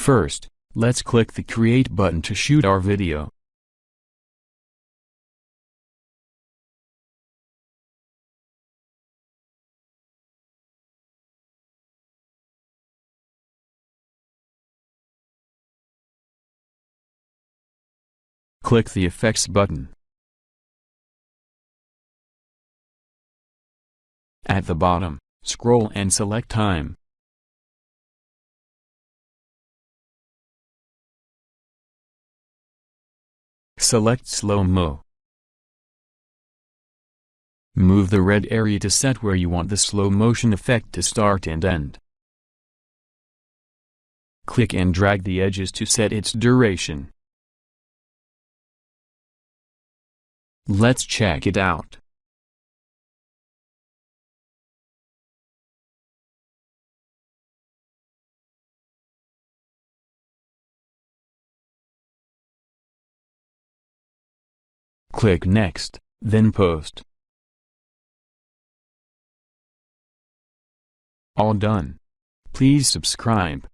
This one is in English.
First, let's click the Create button to shoot our video. Click the Effects button. At the bottom, scroll and select Time. Select Slow-Mo. Move the red area to set where you want the slow motion effect to start and end. Click and drag the edges to set its duration. Let's check it out. Click Next, then Post. All done. Please subscribe.